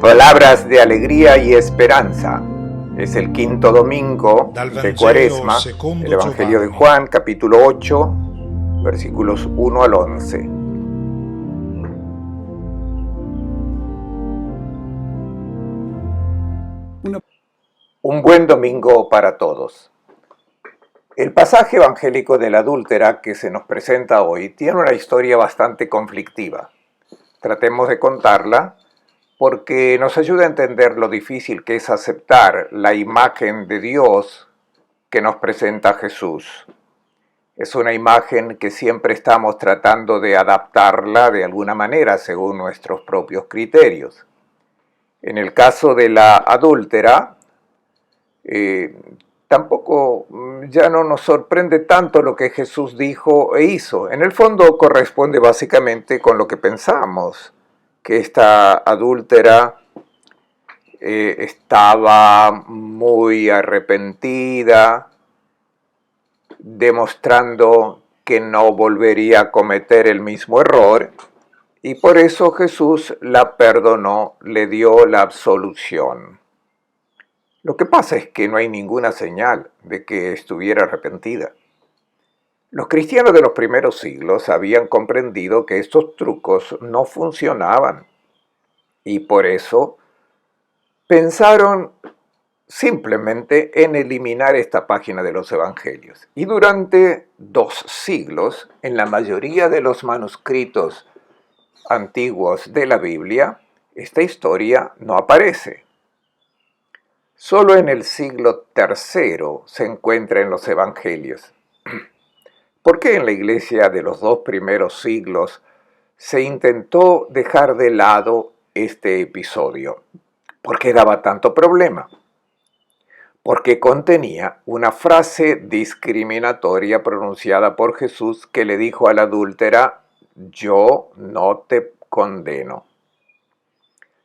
Palabras de alegría y esperanza. Es el quinto domingo de Cuaresma, el Evangelio de Juan, capítulo 8, versículos 1 al 11. Un buen domingo para todos. El pasaje evangélico de la adúltera que se nos presenta hoy tiene una historia bastante conflictiva. Tratemos de contarla porque nos ayuda a entender lo difícil que es aceptar la imagen de Dios que nos presenta Jesús. Es una imagen que siempre estamos tratando de adaptarla de alguna manera según nuestros propios criterios. En el caso de la adúltera, tampoco ya no nos sorprende tanto lo que Jesús dijo e hizo. En el fondo corresponde básicamente con lo que pensamos, que esta adúltera estaba muy arrepentida, demostrando que no volvería a cometer el mismo error, y por eso Jesús la perdonó, le dio la absolución. Lo que pasa es que no hay ninguna señal de que estuviera arrepentida. Los cristianos de los primeros siglos habían comprendido que estos trucos no funcionaban y por eso pensaron simplemente en eliminar esta página de los evangelios. Y durante 2 siglos, en la mayoría de los manuscritos antiguos de la Biblia, esta historia no aparece. Solo en el siglo III se encuentra en los evangelios. ¿Por qué en la iglesia de los 2 primeros siglos se intentó dejar de lado este episodio? ¿Por qué daba tanto problema? Porque contenía una frase discriminatoria pronunciada por Jesús que le dijo a la adúltera: yo no te condeno.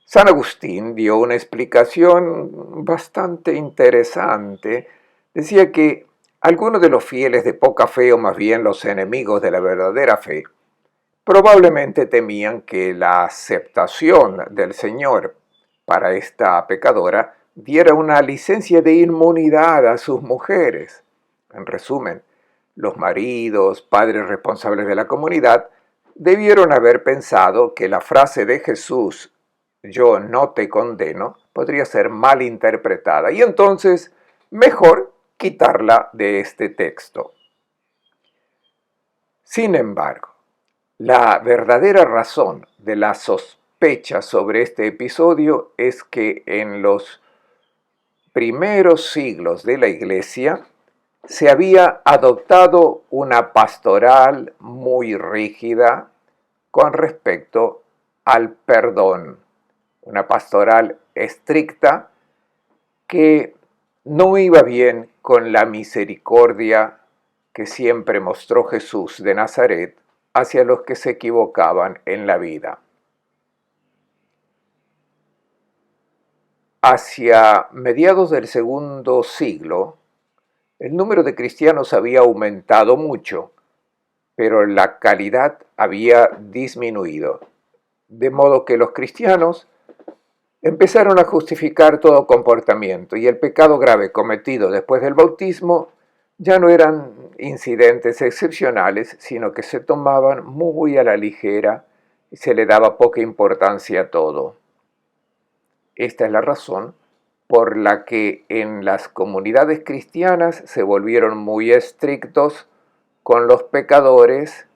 San Agustín dio una explicación bastante interesante. Decía que algunos de los fieles de poca fe, o más bien los enemigos de la verdadera fe, probablemente temían que la aceptación del Señor para esta pecadora diera una licencia de inmunidad a sus mujeres. En resumen, los maridos, padres responsables de la comunidad, debieron haber pensado que la frase de Jesús, yo no te condeno, podría ser mal interpretada y entonces mejor quitarla de este texto. Sin embargo, la verdadera razón de la sospecha sobre este episodio es que en los primeros siglos de la Iglesia se había adoptado una pastoral muy rígida con respecto al perdón, una pastoral estricta que no iba bien con la misericordia que siempre mostró Jesús de Nazaret hacia los que se equivocaban en la vida. Hacia mediados del segundo siglo, el número de cristianos había aumentado mucho, pero la calidad había disminuido, de modo que los cristianos empezaron a justificar todo comportamiento y el pecado grave cometido después del bautismo ya no eran incidentes excepcionales, sino que se tomaban muy a la ligera y se le daba poca importancia a todo. Esta es la razón por la que en las comunidades cristianas se volvieron muy estrictos con los pecadores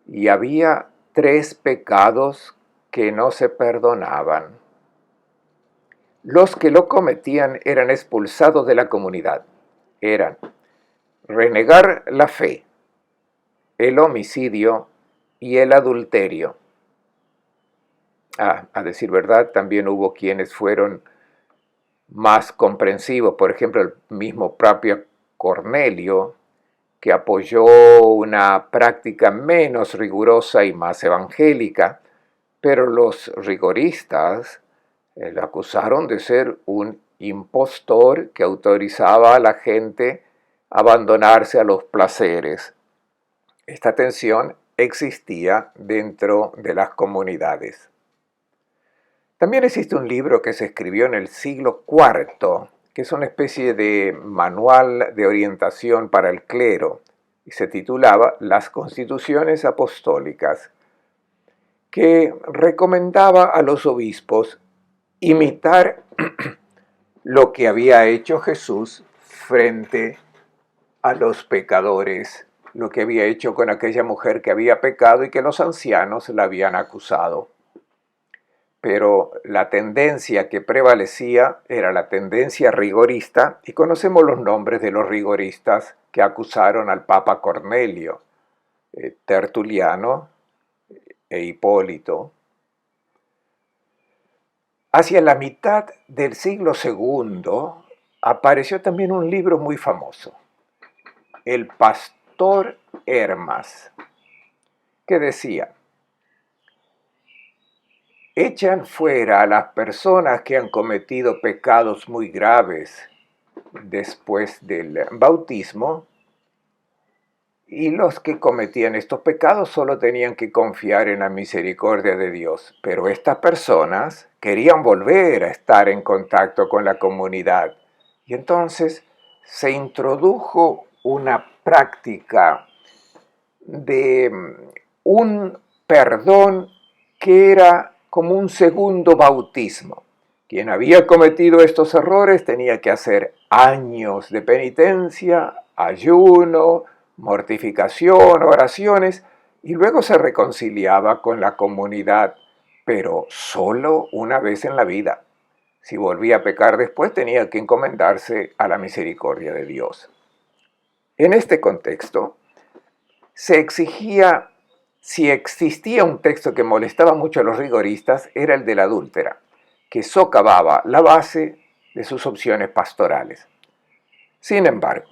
y había 3 pecados que no se perdonaban. Los que lo cometían eran expulsados de la comunidad. Eran renegar la fe, el homicidio y el adulterio. A decir verdad, también hubo quienes fueron más comprensivos. Por ejemplo, el mismo propio Cornelio, que apoyó una práctica menos rigurosa y más evangélica, pero los rigoristas lo acusaron de ser un impostor que autorizaba a la gente a abandonarse a los placeres. Esta tensión existía dentro de las comunidades. También existe un libro que se escribió en el siglo IV, que es una especie de manual de orientación para el clero, y se titulaba Las Constituciones Apostólicas, que recomendaba a los obispos imitar lo que había hecho Jesús frente a los pecadores, lo que había hecho con aquella mujer que había pecado y que los ancianos la habían acusado. Pero la tendencia que prevalecía era la tendencia rigorista, y conocemos los nombres de los rigoristas que acusaron al Papa Cornelio, Tertuliano e Hipólito. Hacia la mitad del siglo II apareció también un libro muy famoso, El Pastor Hermas, que decía: echan fuera a las personas que han cometido pecados muy graves después del bautismo, y los que cometían estos pecados solo tenían que confiar en la misericordia de Dios. Pero estas personas querían volver a estar en contacto con la comunidad, y entonces se introdujo una práctica de un perdón que era como un segundo bautismo. Quien había cometido estos errores tenía que hacer años de penitencia, ayuno, mortificación, oraciones, y luego se reconciliaba con la comunidad, pero solo una vez en la vida. Si volvía a pecar después, tenía que encomendarse a la misericordia de Dios. En este contexto, se exigía, si existía un texto que molestaba mucho a los rigoristas, era el de la adúltera, que socavaba la base de sus opciones pastorales. Sin embargo,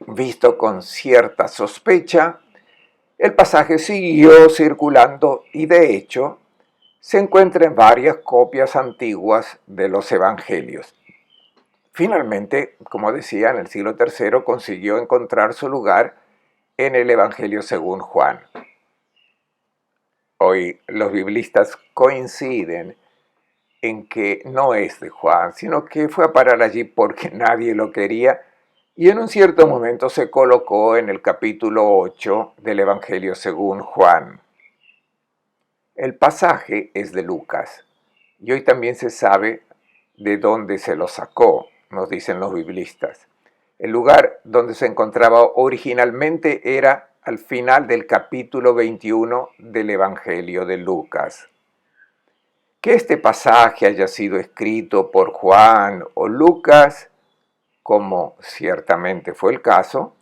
visto con cierta sospecha, el pasaje siguió circulando y de hecho se encuentra en varias copias antiguas de los evangelios. Finalmente, como decía, en el siglo III consiguió encontrar su lugar en el Evangelio según Juan. Hoy los biblistas coinciden en que no es de Juan, sino que fue a parar allí porque nadie lo quería, y en un cierto momento se colocó en el capítulo 8 del Evangelio según Juan. El pasaje es de Lucas, y hoy también se sabe de dónde se lo sacó, nos dicen los biblistas. El lugar donde se encontraba originalmente era al final del capítulo 21 del Evangelio de Lucas. Que este pasaje haya sido escrito por Juan o Lucas, como ciertamente fue el caso,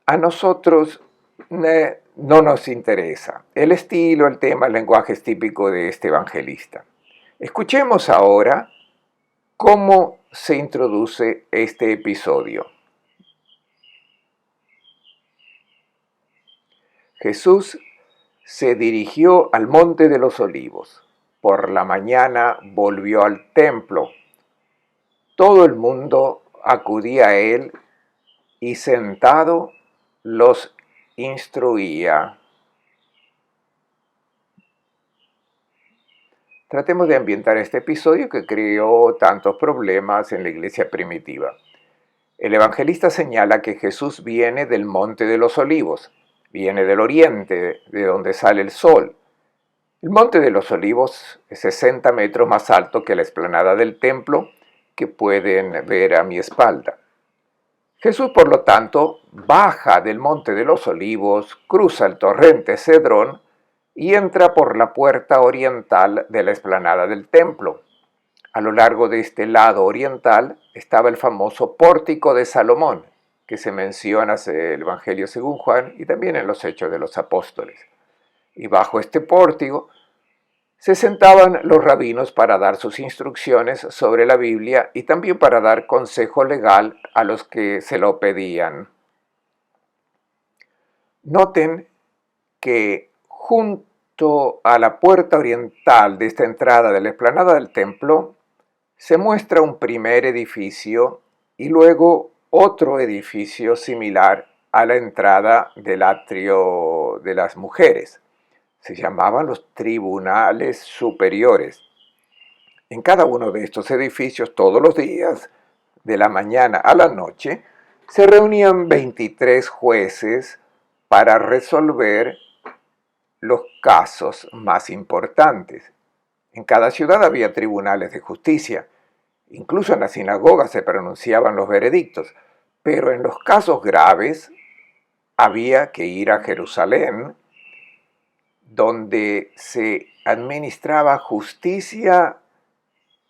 a nosotros no nos interesa. El estilo, el tema, el lenguaje es típico de este evangelista. Escuchemos ahora cómo se introduce este episodio. Jesús se dirigió al Monte de los Olivos. Por la mañana volvió al templo. Todo el mundo acudía a él y sentado los instruía. Tratemos de ambientar este episodio que creó tantos problemas en la iglesia primitiva. El evangelista señala que Jesús viene del Monte de los Olivos, viene del oriente, de donde sale el sol. El Monte de los Olivos es 60 metros más alto que la explanada del templo, que pueden ver a mi espalda. Jesús, por lo tanto, baja del Monte de los Olivos, cruza el torrente Cedrón y entra por la puerta oriental de la explanada del templo. A lo largo de este lado oriental estaba el famoso Pórtico de Salomón, que se menciona en el Evangelio según Juan y también en los Hechos de los Apóstoles. Y bajo este pórtico se sentaban los rabinos para dar sus instrucciones sobre la Biblia y también para dar consejo legal a los que se lo pedían. Noten que junto a la puerta oriental de esta entrada de la explanada del templo se muestra un primer edificio y luego otro edificio similar a la entrada del atrio de las mujeres. Se llamaban los tribunales superiores. En cada uno de estos edificios, todos los días, de la mañana a la noche, se reunían 23 jueces para resolver los casos más importantes. En cada ciudad había tribunales de justicia. Incluso en la sinagoga se pronunciaban los veredictos. Pero en los casos graves había que ir a Jerusalén, donde se administraba justicia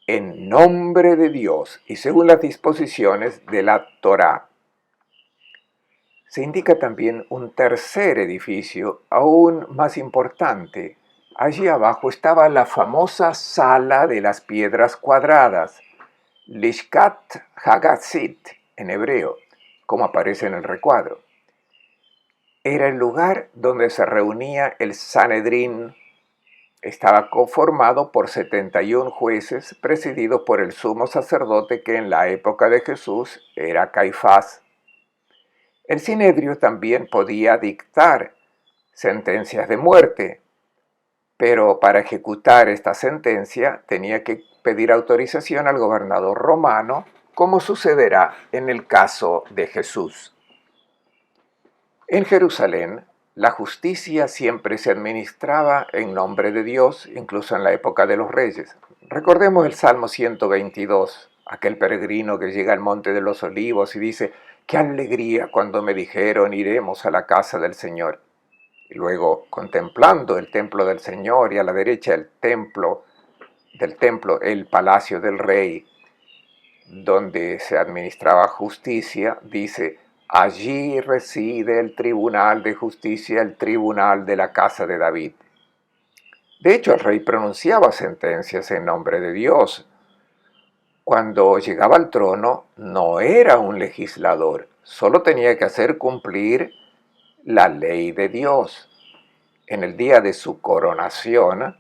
en nombre de Dios y según las disposiciones de la Torá. Se indica también un tercer edificio, aún más importante. Allí abajo estaba la famosa sala de las piedras cuadradas, Lishkat Hagatzit en hebreo, como aparece en el recuadro. Era el lugar donde se reunía el Sanedrín. Estaba conformado por 71 jueces, presididos por el sumo sacerdote que en la época de Jesús era Caifás. El Sinedrio también podía dictar sentencias de muerte, pero para ejecutar esta sentencia tenía que pedir autorización al gobernador romano, como sucederá en el caso de Jesús. En Jerusalén, la justicia siempre se administraba en nombre de Dios, incluso en la época de los reyes. Recordemos el Salmo 122, aquel peregrino que llega al Monte de los Olivos y dice: ¡qué alegría cuando me dijeron iremos a la casa del Señor! Y luego, contemplando el templo del Señor y a la derecha el templo, el palacio del rey, donde se administraba justicia, dice: allí reside el tribunal de justicia, el tribunal de la casa de David. De hecho, el rey pronunciaba sentencias en nombre de Dios. Cuando llegaba al trono, no era un legislador, solo tenía que hacer cumplir la ley de Dios. En el día de su coronación,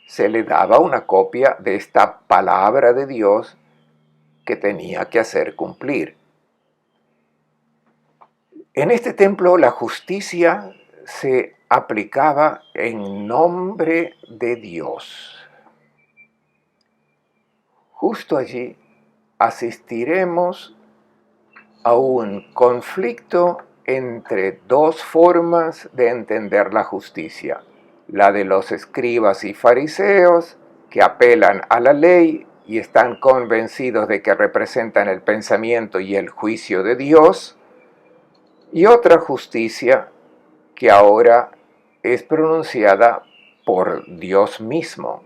se le daba una copia de esta palabra de Dios que tenía que hacer cumplir. En este templo la justicia se aplicaba en nombre de Dios. Justo allí asistiremos a un conflicto entre dos formas de entender la justicia: la de los escribas y fariseos, que apelan a la ley y están convencidos de que representan el pensamiento y el juicio de Dios, y otra justicia que ahora es pronunciada por Dios mismo.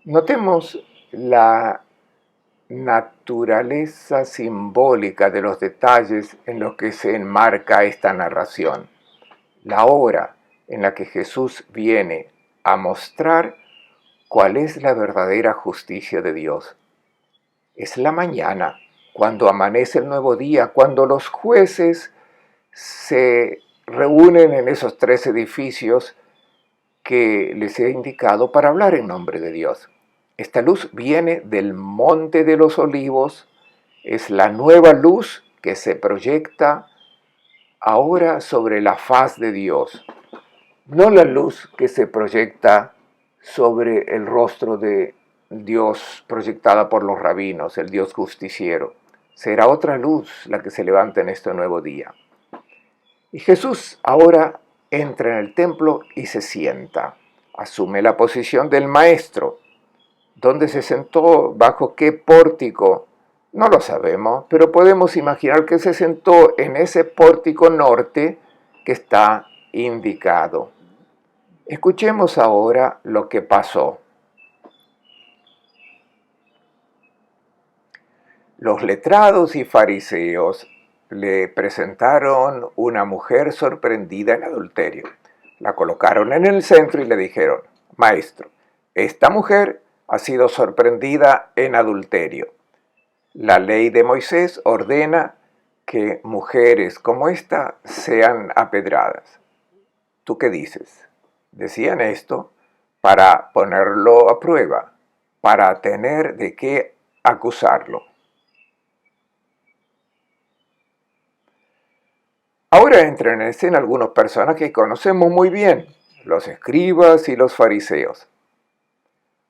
Notemos la naturaleza simbólica de los detalles en los que se enmarca esta narración. La hora en la que Jesús viene a mostrar cuál es la verdadera justicia de Dios. Es la mañana, cuando amanece el nuevo día, cuando los jueces se reúnen en esos 3 edificios que les he indicado para hablar en nombre de Dios. Esta luz viene del Monte de los Olivos, es la nueva luz que se proyecta ahora sobre la faz de Dios, no la luz que se proyecta sobre el rostro de Dios proyectada por los rabinos, el Dios justiciero. Será otra luz la que se levanta en este nuevo día. Y Jesús ahora entra en el templo y se sienta. Asume la posición del maestro. ¿Dónde se sentó? ¿Bajo qué pórtico? No lo sabemos, pero podemos imaginar que se sentó en ese pórtico norte que está indicado. Escuchemos ahora lo que pasó. Los letrados y fariseos le presentaron una mujer sorprendida en adulterio. La colocaron en el centro y le dijeron: maestro, esta mujer ha sido sorprendida en adulterio. La ley de Moisés ordena que mujeres como esta sean apedradas. ¿Tú qué dices? Decían esto para ponerlo a prueba, para tener de qué acusarlo. Ahora entran en escena algunos personajes que conocemos muy bien, los escribas y los fariseos.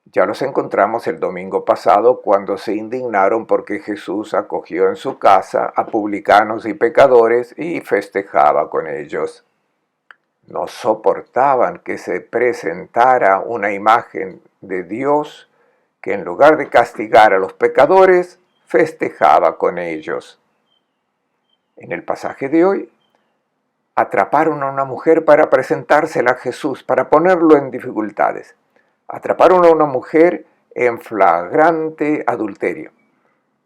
Ya los encontramos el domingo pasado cuando se indignaron porque Jesús acogió en su casa a publicanos y pecadores y festejaba con ellos. No soportaban que se presentara una imagen de Dios que en lugar de castigar a los pecadores, festejaba con ellos. En el pasaje de hoy, atraparon a una mujer para presentársela a Jesús, para ponerlo en dificultades. Atraparon a una mujer en flagrante adulterio.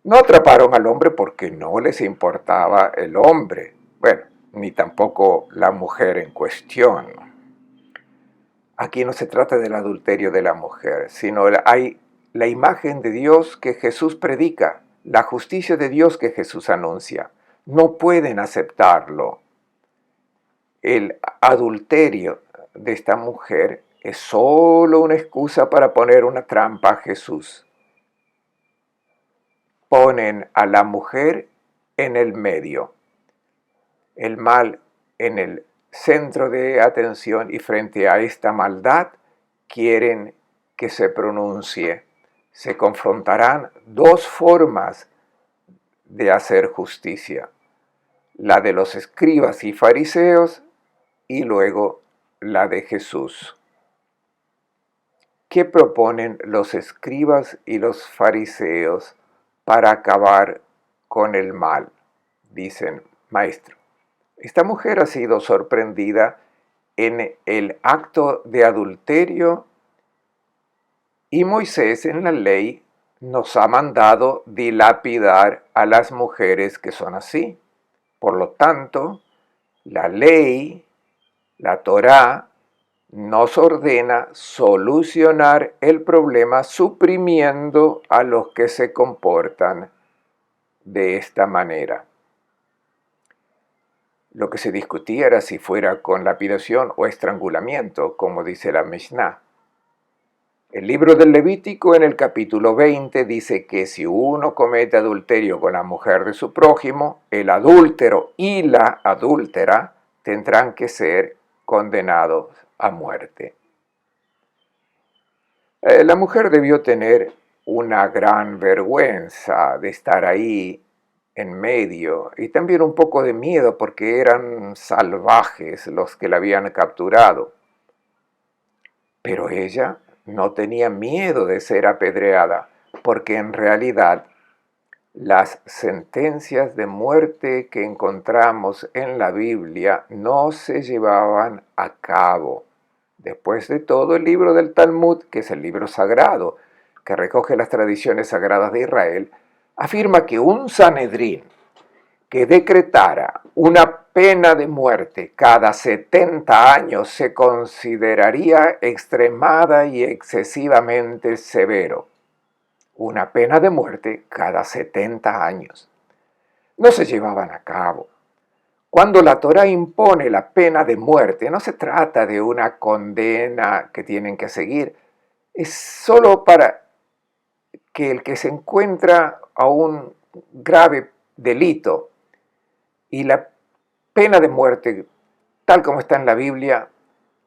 No atraparon al hombre porque no les importaba el hombre, bueno, ni tampoco la mujer en cuestión. Aquí no se trata del adulterio de la mujer, sino hay la imagen de Dios que Jesús predica, la justicia de Dios que Jesús anuncia. No pueden aceptarlo. El adulterio de esta mujer es solo una excusa para poner una trampa a Jesús. Ponen a la mujer en el medio, el mal en el centro de atención, y frente a esta maldad quieren que se pronuncie. Se confrontarán dos formas de hacer justicia: la de los escribas y fariseos y luego la de Jesús. ¿Qué proponen los escribas y los fariseos para acabar con el mal? Dicen: maestro, esta mujer ha sido sorprendida en el acto de adulterio y Moisés en la ley nos ha mandado dilapidar a las mujeres que son así. Por lo tanto, la ley, la Torá, nos ordena solucionar el problema suprimiendo a los que se comportan de esta manera. Lo que se discutía era si fuera con lapidación o estrangulamiento, como dice la Mishnah. El libro del Levítico en el capítulo 20 dice que si uno comete adulterio con la mujer de su prójimo, el adúltero y la adúltera tendrán que ser condenados a muerte. La mujer debió tener una gran vergüenza de estar ahí en medio y también un poco de miedo porque eran salvajes los que la habían capturado. Pero ella no tenía miedo de ser apedreada, porque en realidad las sentencias de muerte que encontramos en la Biblia no se llevaban a cabo. Después de todo, el libro del Talmud, que es el libro sagrado, que recoge las tradiciones sagradas de Israel, afirma que un Sanedrín que decretara una pena de muerte cada 70 años se consideraría extremada y excesivamente severo. Una pena de muerte cada 70 años. No se llevaban a cabo. Cuando la Torá impone la pena de muerte, no se trata de una condena que tienen que seguir, es solo para que el que se encuentra a un grave delito, y la pena de muerte, tal como está en la Biblia,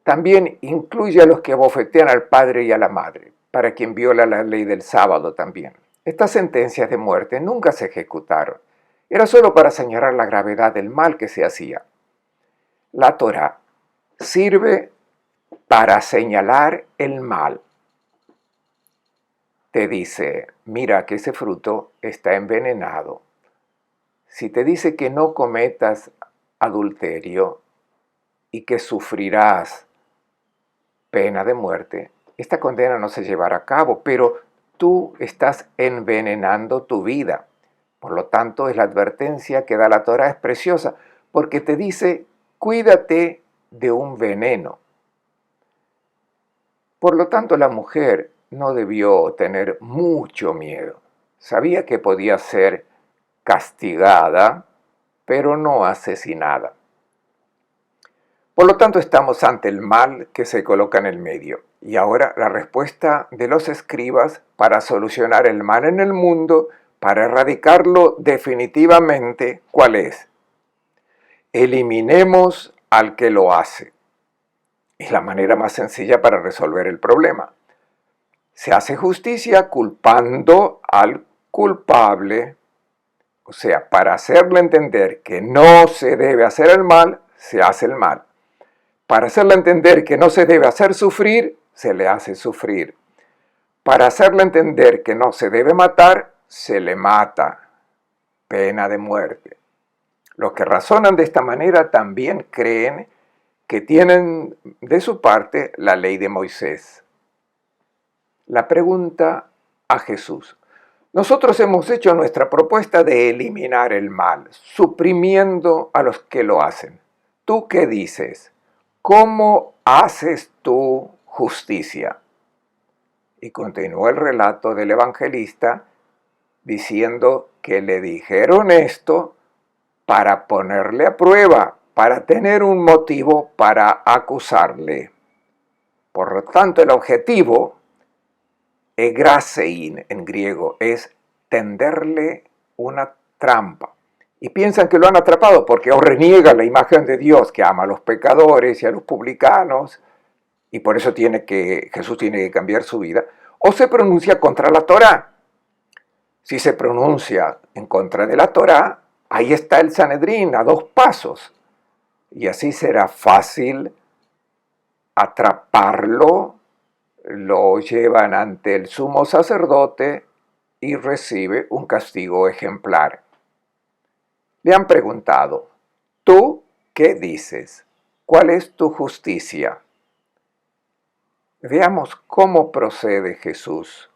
también incluye a los que abofetean al padre y a la madre, para quien viola la ley del sábado también. Estas sentencias de muerte nunca se ejecutaron. Era solo para señalar la gravedad del mal que se hacía. La Torá sirve para señalar el mal. Te dice: mira que ese fruto está envenenado. Si te dice que no cometas adulterio y que sufrirás pena de muerte, esta condena no se llevará a cabo, pero tú estás envenenando tu vida. Por lo tanto, es la advertencia que da la Torá, es preciosa, porque te dice: cuídate de un veneno. Por lo tanto, la mujer no debió tener mucho miedo. Sabía que podía ser castigada, pero no asesinada. Por lo tanto, estamos ante el mal que se coloca en el medio. Y ahora la respuesta de los escribas para solucionar el mal en el mundo, para erradicarlo definitivamente, ¿cuál es? Eliminemos al que lo hace. Es la manera más sencilla para resolver el problema. Se hace justicia culpando al culpable, o sea, para hacerle entender que no se debe hacer el mal, se hace el mal. Para hacerle entender que no se debe hacer sufrir, se le hace sufrir. Para hacerle entender que no se debe matar, se le mata. Pena de muerte. Los que razonan de esta manera también creen que tienen de su parte la ley de Moisés. La pregunta a Jesús. Nosotros hemos hecho nuestra propuesta de eliminar el mal, suprimiendo a los que lo hacen. ¿Tú qué dices? ¿Cómo haces tú justicia? Y continuó el relato del evangelista diciendo que le dijeron esto para ponerle a prueba, para tener un motivo para acusarle. Por lo tanto, el objetivo, egrasein en griego, es tenderle una trampa. Y piensan que lo han atrapado porque o reniega la imagen de Dios que ama a los pecadores y a los publicanos, y por eso Jesús tiene que cambiar su vida, o se pronuncia contra la Torá. Si se pronuncia en contra de la Torá, ahí está el Sanedrín a 2 pasos, y así será fácil atraparlo. Lo llevan ante el sumo sacerdote y recibe un castigo ejemplar. Le han preguntado, ¿tú qué dices? ¿Cuál es tu justicia? Veamos cómo procede Jesús.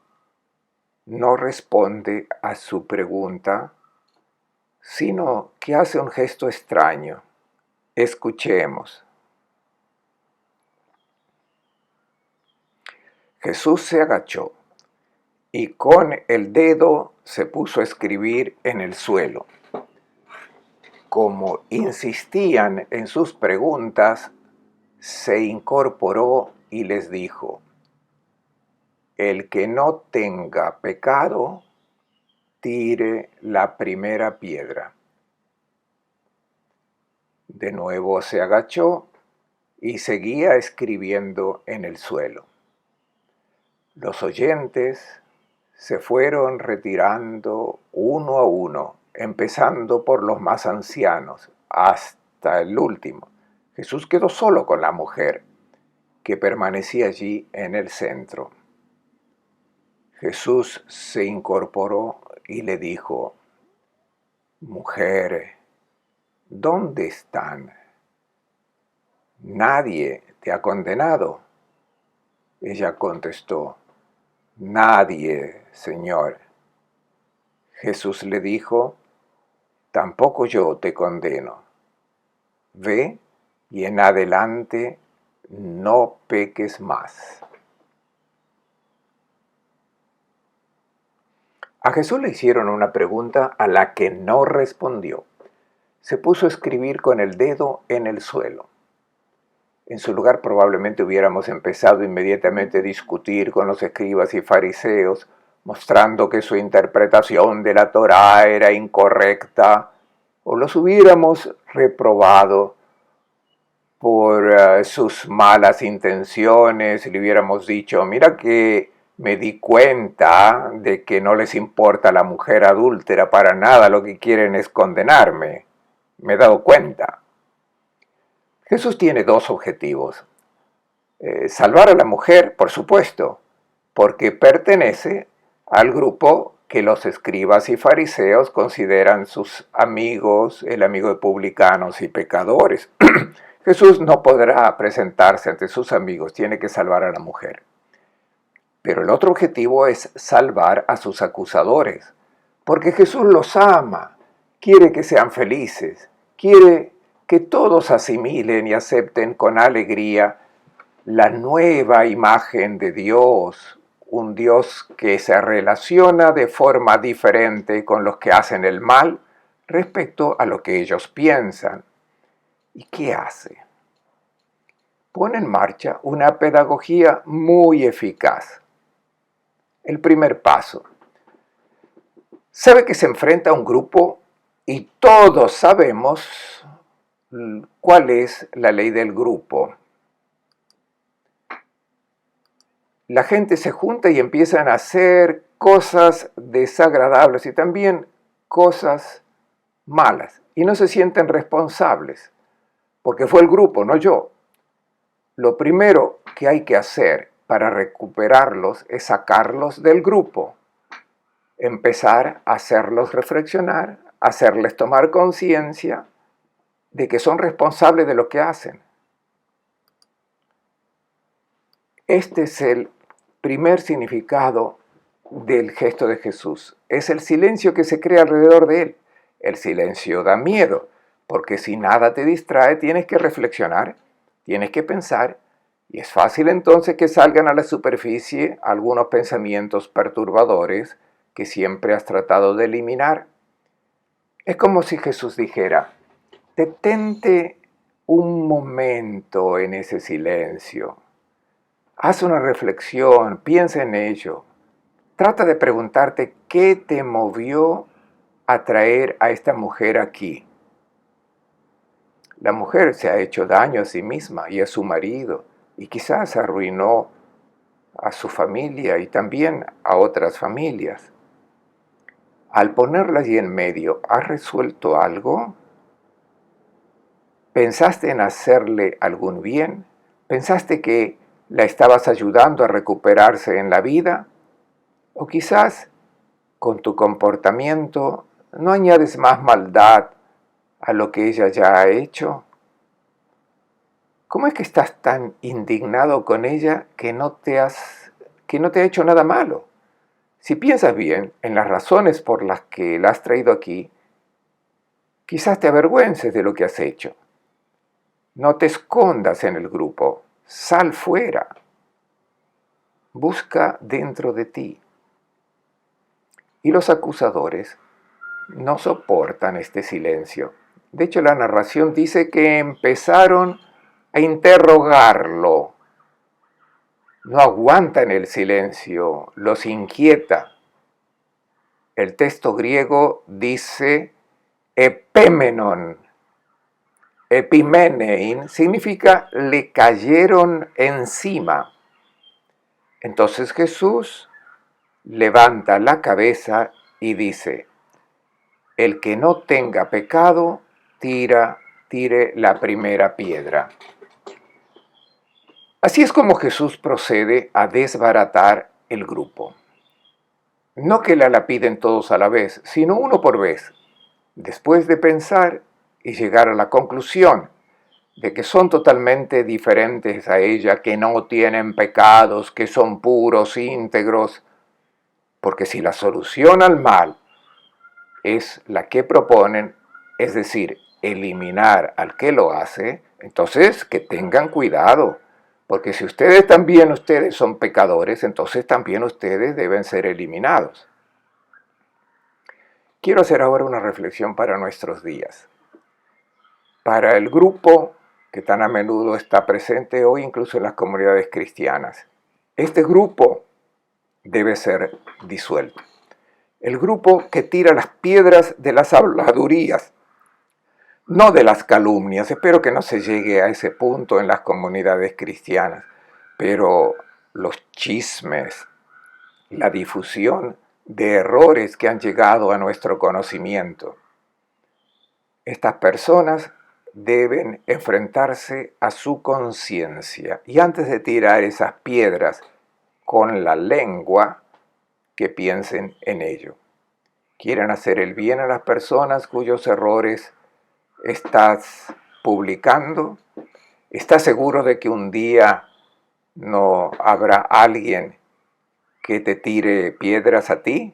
No responde a su pregunta, sino que hace un gesto extraño. Escuchemos. Jesús se agachó y con el dedo se puso a escribir en el suelo. Como insistían en sus preguntas, se incorporó y les dijo, el que no tenga pecado, tire la primera piedra. De nuevo se agachó y seguía escribiendo en el suelo. Los oyentes se fueron retirando uno a uno, empezando por los más ancianos, hasta el último. Jesús quedó solo con la mujer, que permanecía allí en el centro. Jesús se incorporó y le dijo, mujer, ¿dónde están? ¿Nadie te ha condenado? Ella contestó, nadie, Señor. Jesús le dijo, tampoco yo te condeno. Ve y en adelante no peques más. A Jesús le hicieron una pregunta a la que no respondió. Se puso a escribir con el dedo en el suelo. En su lugar probablemente hubiéramos empezado inmediatamente a discutir con los escribas y fariseos, mostrando que su interpretación de la Torá era incorrecta, o los hubiéramos reprobado por sus malas intenciones, y le hubiéramos dicho, mira que me di cuenta de que no les importa la mujer adúltera para nada, lo que quieren es condenarme. Me he dado cuenta. Jesús tiene 2 objetivos. Salvar a la mujer, por supuesto, porque pertenece al grupo que los escribas y fariseos consideran sus amigos, el amigo de publicanos y pecadores. Jesús no podrá presentarse ante sus amigos, tiene que salvar a la mujer. Pero el otro objetivo es salvar a sus acusadores, porque Jesús los ama, quiere que sean felices, quiere que todos asimilen y acepten con alegría la nueva imagen de Dios, un Dios que se relaciona de forma diferente con los que hacen el mal respecto a lo que ellos piensan. ¿Y qué hace? Pone en marcha una pedagogía muy eficaz. El primer paso. Sabe que se enfrenta a un grupo y todos sabemos cuál es la ley del grupo. la gente se junta y empiezan a hacer cosas desagradables y también cosas malas y no se sienten responsables, porque fue el grupo, no yo. Lo primero que hay que hacer para recuperarlos es sacarlos del grupo, empezar a hacerlos reflexionar, hacerles tomar conciencia de que son responsables de lo que hacen. Este es el primer significado del gesto de Jesús. Es el silencio que se crea alrededor de él. El silencio da miedo, porque si nada te distrae, tienes que reflexionar, tienes que pensar, y es fácil entonces que salgan a la superficie algunos pensamientos perturbadores que siempre has tratado de eliminar. Es como si Jesús dijera, detente un momento en ese silencio. Haz una reflexión, piensa en ello. Trata de preguntarte qué te movió a traer a esta mujer aquí. La mujer se ha hecho daño a sí misma y a su marido, y quizás arruinó a su familia y también a otras familias. Al ponerla allí en medio, ¿has resuelto algo? ¿Pensaste en hacerle algún bien? ¿Pensaste que la estabas ayudando a recuperarse en la vida? ¿O quizás con tu comportamiento no añades más maldad a lo que ella ya ha hecho? ¿Cómo es que estás tan indignado con ella que no te ha hecho nada malo? Si piensas bien en las razones por las que la has traído aquí, quizás te avergüences de lo que has hecho. No te escondas en el grupo, sal fuera, busca dentro de ti. Y los acusadores no soportan este silencio. De hecho, la narración dice que empezaron a interrogarlo. No aguantan el silencio, los inquieta. El texto griego dice epimenon. Epimenein significa le cayeron encima. Entonces Jesús levanta la cabeza y dice, el que no tenga pecado, tire la primera piedra. Así es como Jesús procede a desbaratar el grupo. No que la lapiden todos a la vez, sino uno por vez, después de pensar y llegar a la conclusión de que son totalmente diferentes a ella, que no tienen pecados, que son puros, íntegros, porque si la solución al mal es la que proponen, es decir, eliminar al que lo hace, entonces que tengan cuidado, porque si ustedes son pecadores, entonces también ustedes deben ser eliminados. Quiero hacer ahora una reflexión para nuestros días. Para el grupo que tan a menudo está presente hoy incluso en las comunidades cristianas, este grupo debe ser disuelto. El grupo que tira las piedras de las habladurías, no de las calumnias. Espero que no se llegue a ese punto en las comunidades cristianas, pero los chismes, la difusión de errores que han llegado a nuestro conocimiento. Estas personas deben enfrentarse a su conciencia y antes de tirar esas piedras con la lengua, que piensen en ello. Quieren hacer el bien a las personas cuyos errores estás publicando. ¿Estás seguro de que un día no habrá alguien que te tire piedras a ti?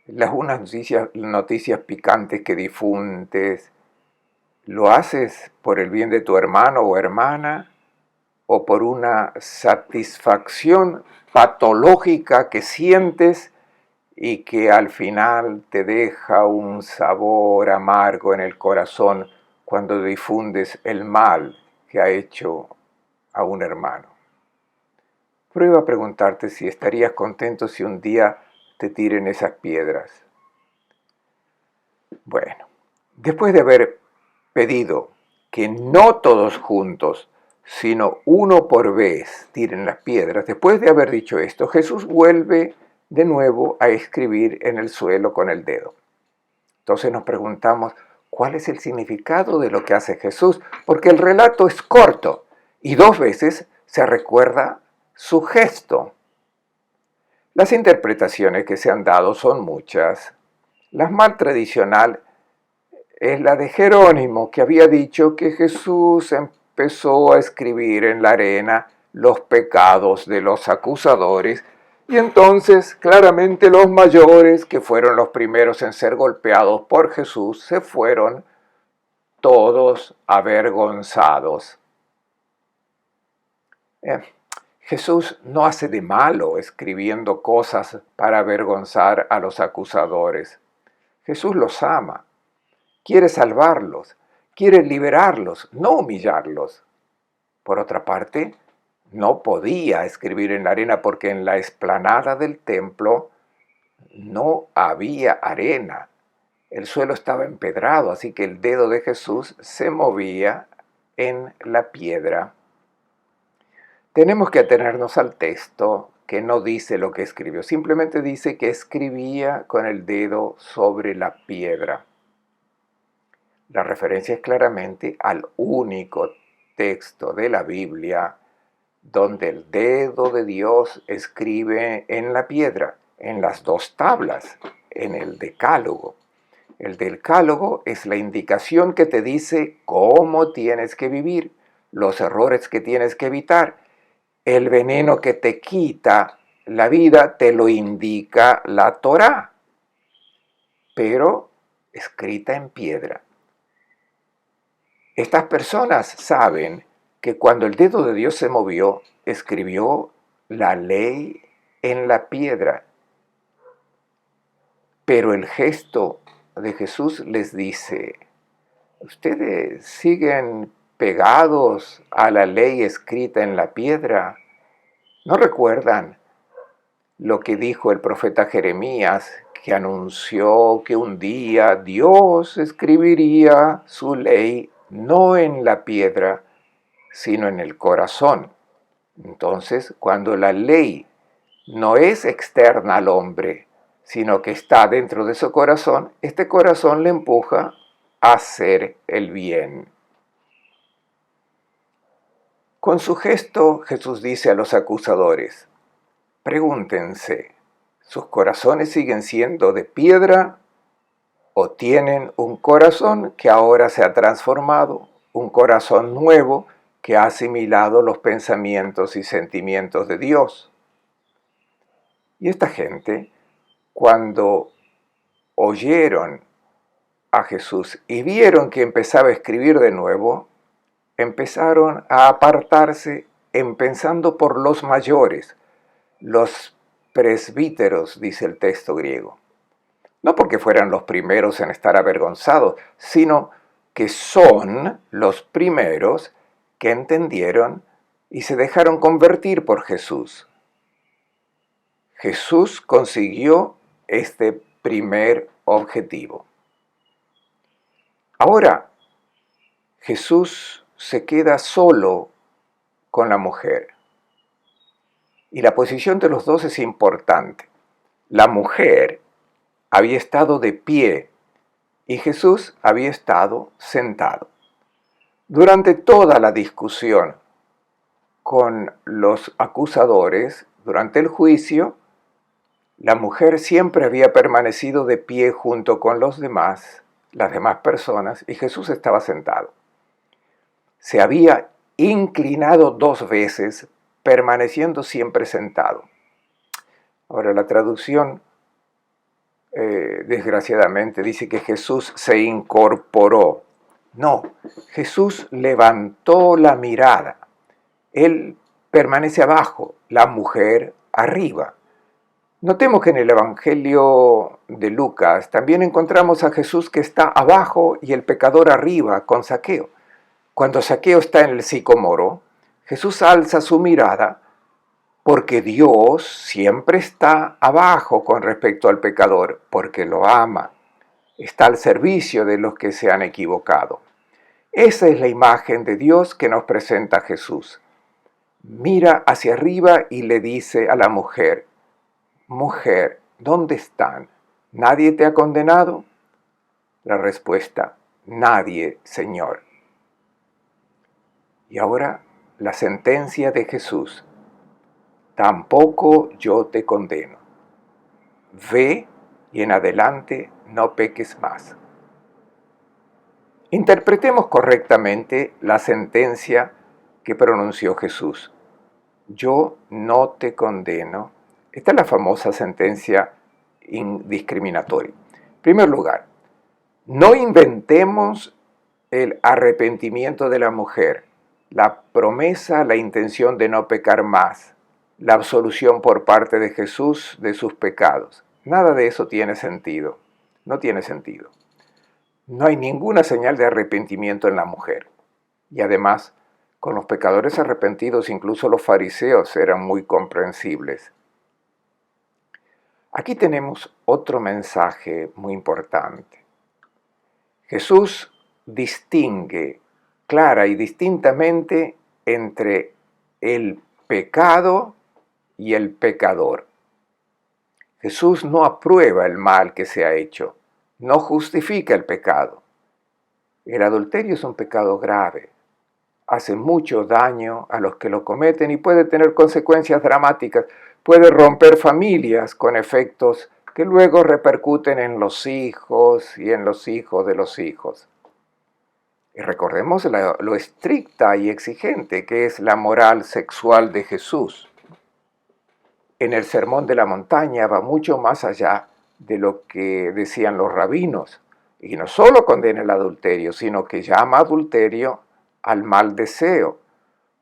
Unas noticias picantes que difundes, ¿lo haces por el bien de tu hermano o hermana o por una satisfacción patológica que sientes y que al final te deja un sabor amargo en el corazón cuando difundes el mal que ha hecho a un hermano? Prueba a preguntarte si estarías contento si un día te tiren esas piedras. Bueno, después de haber pedido que no todos juntos sino uno por vez tiren las piedras. Después de haber dicho esto, Jesús vuelve de nuevo a escribir en el suelo con el dedo. Entonces nos preguntamos, ¿cuál es el significado de lo que hace Jesús? Porque el relato es corto y 2 veces se recuerda su gesto. Las interpretaciones que se han dado son muchas. La más tradicional es la de Jerónimo, que había dicho que Jesús empezó a escribir en la arena los pecados de los acusadores, y entonces claramente los mayores, que fueron los primeros en ser golpeados por Jesús, se fueron todos avergonzados. Jesús no hace de malo escribiendo cosas para avergonzar a los acusadores. Jesús los ama, quiere salvarlos, quiere liberarlos, no humillarlos. Por otra parte, no podía escribir en la arena porque en la explanada del templo no había arena. El suelo estaba empedrado, así que el dedo de Jesús se movía en la piedra. Tenemos que atenernos al texto, que no dice lo que escribió, simplemente dice que escribía con el dedo sobre la piedra. La referencia es claramente al único texto de la Biblia donde el dedo de Dios escribe en la piedra, en las 2 tablas, en el Decálogo. El Decálogo es la indicación que te dice cómo tienes que vivir, los errores que tienes que evitar. El veneno que te quita la vida te lo indica la Torá, pero escrita en piedra. Estas personas saben que cuando el dedo de Dios se movió, escribió la ley en la piedra. Pero el gesto de Jesús les dice, ustedes siguen pegados a la ley escrita en la piedra. ¿No recuerdan lo que dijo el profeta Jeremías, que anunció que un día Dios escribiría su ley no en la piedra, sino en el corazón? Entonces, cuando la ley no es externa al hombre, sino que está dentro de su corazón, este corazón le empuja a hacer el bien. Con su gesto, Jesús dice a los acusadores, pregúntense, ¿sus corazones siguen siendo de piedra o tienen un corazón que ahora se ha transformado, un corazón nuevo que ha asimilado los pensamientos y sentimientos de Dios? Y esta gente, cuando oyeron a Jesús y vieron que empezaba a escribir de nuevo, empezaron a apartarse, empezando por los mayores, los presbíteros, dice el texto griego. No porque fueran los primeros en estar avergonzados, sino que son los primeros que entendieron y se dejaron convertir por Jesús. Jesús consiguió este primer objetivo. Ahora, Jesús se queda solo con la mujer. Y la posición de los dos es importante. La mujer había estado de pie y Jesús había estado sentado. Durante toda la discusión con los acusadores, durante el juicio, la mujer siempre había permanecido de pie junto con las demás personas, y Jesús estaba sentado. Se había inclinado 2 veces, permaneciendo siempre sentado. Ahora, la traducción, desgraciadamente, dice que Jesús se incorporó. No, Jesús levantó la mirada. Él permanece abajo, la mujer arriba. Notemos que en el Evangelio de Lucas también encontramos a Jesús que está abajo y el pecador arriba con Zaqueo. Cuando Zaqueo está en el sicómoro, Jesús alza su mirada porque Dios siempre está abajo con respecto al pecador, porque lo ama, está al servicio de los que se han equivocado. Esa es la imagen de Dios que nos presenta Jesús. Mira hacia arriba y le dice a la mujer: mujer, ¿dónde están? ¿Nadie te ha condenado? La respuesta: nadie, Señor. Y ahora la sentencia de Jesús: tampoco yo te condeno. Ve y en adelante no peques más. Interpretemos correctamente la sentencia que pronunció Jesús. Yo no te condeno. Esta es la famosa sentencia indiscriminatoria. En primer lugar, no inventemos el arrepentimiento de la mujer, la promesa, la intención de no pecar más, la absolución por parte de Jesús de sus pecados. Nada de eso tiene sentido. No tiene sentido. No hay ninguna señal de arrepentimiento en la mujer. Y además, con los pecadores arrepentidos, incluso los fariseos eran muy comprensibles. Aquí tenemos otro mensaje muy importante. Jesús distingue clara y distintamente entre el pecado y el pecador. Jesús no aprueba el mal que se ha hecho, no justifica el pecado. El adulterio es un pecado grave, hace mucho daño a los que lo cometen y puede tener consecuencias dramáticas, puede romper familias con efectos que luego repercuten en los hijos y en los hijos de los hijos. Y recordemos lo estricta y exigente que es la moral sexual de Jesús. En el Sermón de la Montaña va mucho más allá de lo que decían los rabinos. Y no solo condena el adulterio, sino que llama adulterio al mal deseo,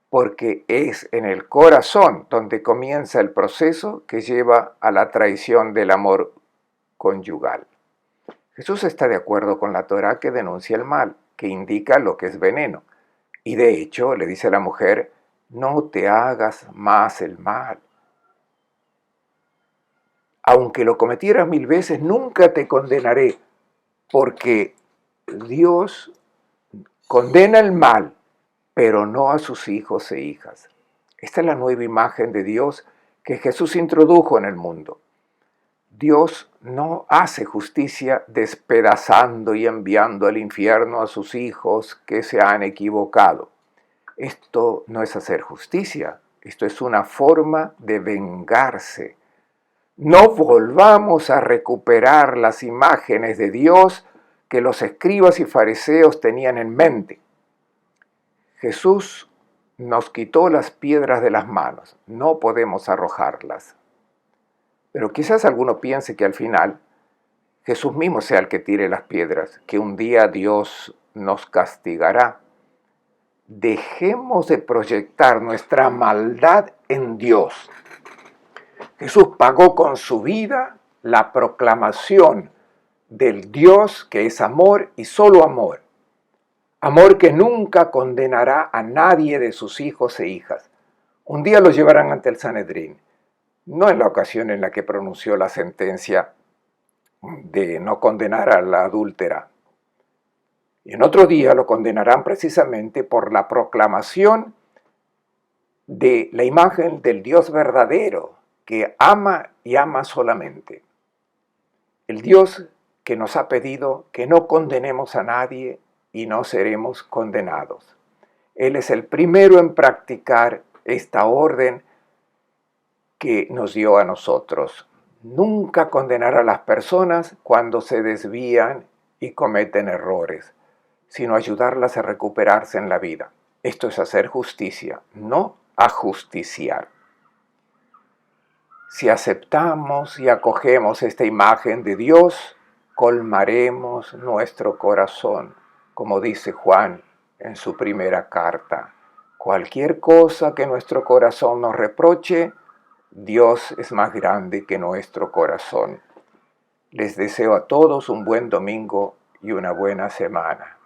porque es en el corazón donde comienza el proceso que lleva a la traición del amor conyugal. Jesús está de acuerdo con la Torá que denuncia el mal, que indica lo que es veneno. Y de hecho le dice a la mujer: no te hagas más el mal. Aunque lo cometieras 1000 veces, nunca te condenaré, porque Dios condena el mal, pero no a sus hijos e hijas. Esta es la nueva imagen de Dios que Jesús introdujo en el mundo. Dios no hace justicia despedazando y enviando al infierno a sus hijos que se han equivocado. Esto no es hacer justicia, esto es una forma de vengarse. No volvamos a recuperar las imágenes de Dios que los escribas y fariseos tenían en mente. Jesús nos quitó las piedras de las manos, no podemos arrojarlas. Pero quizás alguno piense que al final Jesús mismo sea el que tire las piedras, que un día Dios nos castigará. Dejemos de proyectar nuestra maldad en Dios. Jesús pagó con su vida la proclamación del Dios que es amor y solo amor. Amor que nunca condenará a nadie de sus hijos e hijas. Un día los llevarán ante el Sanedrín, no en la ocasión en la que pronunció la sentencia de no condenar a la adúltera. Y en otro día lo condenarán precisamente por la proclamación de la imagen del Dios verdadero, que ama y ama solamente. El Dios que nos ha pedido que no condenemos a nadie y no seremos condenados. Él es el primero en practicar esta orden que nos dio a nosotros. Nunca condenar a las personas cuando se desvían y cometen errores, sino ayudarlas a recuperarse en la vida. Esto es hacer justicia, no ajusticiar. Si aceptamos y acogemos esta imagen de Dios, colmaremos nuestro corazón, como dice Juan en su primera carta. Cualquier cosa que nuestro corazón nos reproche, Dios es más grande que nuestro corazón. Les deseo a todos un buen domingo y una buena semana.